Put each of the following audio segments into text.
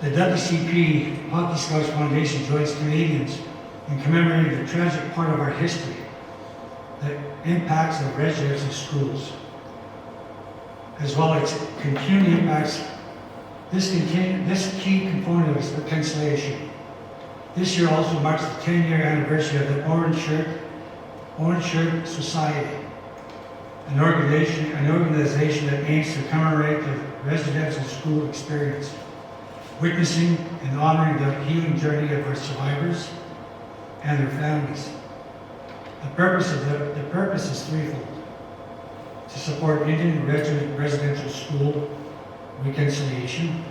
The WCP Hockey Scouts Foundation joins Canadians in commemorating the tragic part of our history that impacts the residents of schools, as well as continuing impacts. This key component is reconciliation. This year also marks the 10-year anniversary of the Orange Shirt Society, an organization that aims to commemorate the residential school experience, witnessing and honoring the healing journey of our survivors and their families. The purpose is threefold: to support Indian residential school reconciliation,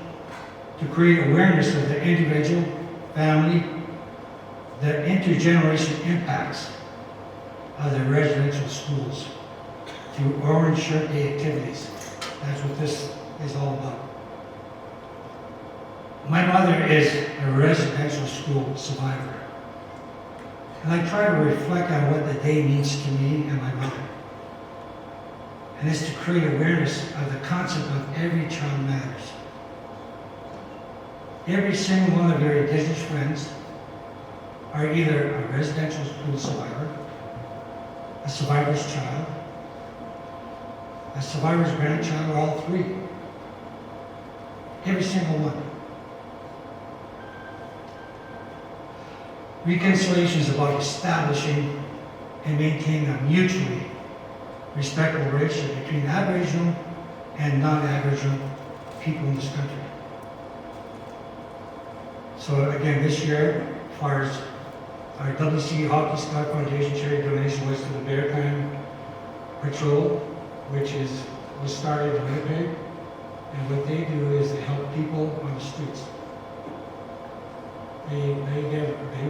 to create awareness of the individual, family, the intergenerational impacts of the residential schools through Orange Shirt Day activities. That's what this is all about. My mother is a residential school survivor, and I try to reflect on what the day means to me and my mother. And it's to create awareness of the concept of every child matters. Every single one of your Indigenous friends are either a residential school survivor, a survivor's child, a survivor's grandchild, or all three. Every single one. Reconciliation is about establishing and maintaining a mutually respectful relationship between Aboriginal and non-Aboriginal people in this country. So again, this year, as far as our WC Hockey Scout Foundation charity donation was to the Bear Clan Patrol, which was started in Winnipeg, and what they do is they help people on the streets. They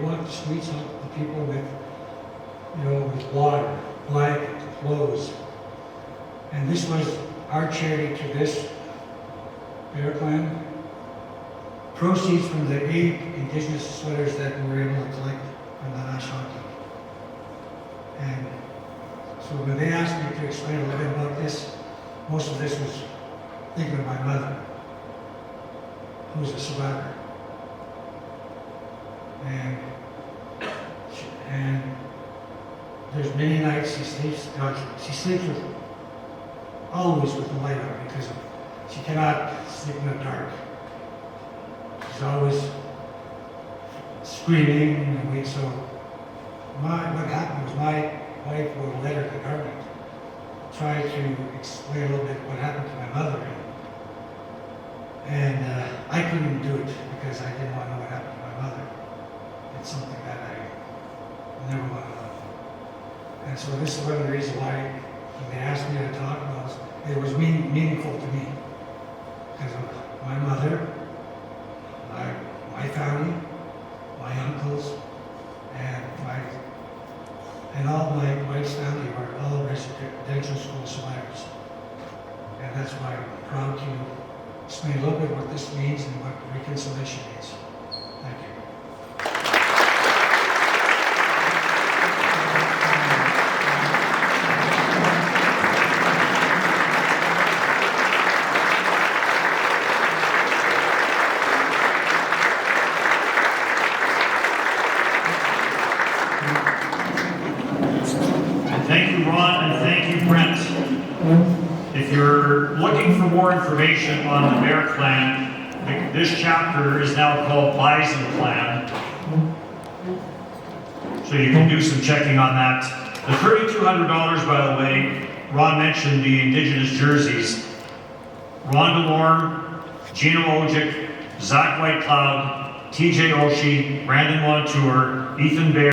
want the streets help the people with, with water, blankets, clothes. And this was our charity to this Bear Clan. Proceeds from the 8 Indigenous sweaters that we were able to collect from the national team. And so when they asked me to explain a little bit about this, most of this was thinking of my mother, who's a survivor. And there's many nights she sleeps always with the light on because she cannot sleep in the dark. She's always screaming and wait. So what happened was my wife wrote a letter to the government, tried to explain a little bit what happened to my mother. And I couldn't do it because I didn't want to know what happened to my mother. It's something that I never want to know. And so this is one of the reasons why when they asked me to talk about it, was meaningful to me. Because of my mother, my family, my uncles, and all my wife's family are all residential school survivors. And that's why I'm proud to explain a little bit what this means and what reconciliation means. Thank you. Thank you, Ron, and thank you, Brent. If you're looking for more information on the Bear Clan, this chapter is now called Bison Clan. So you can do some checking on that. The $3,200, by the way, Ron mentioned the Indigenous jerseys. Ron Delorme, Gino Ojic, Zach Whitecloud, TJ Oshie, Brandon Montour, Ethan Bear,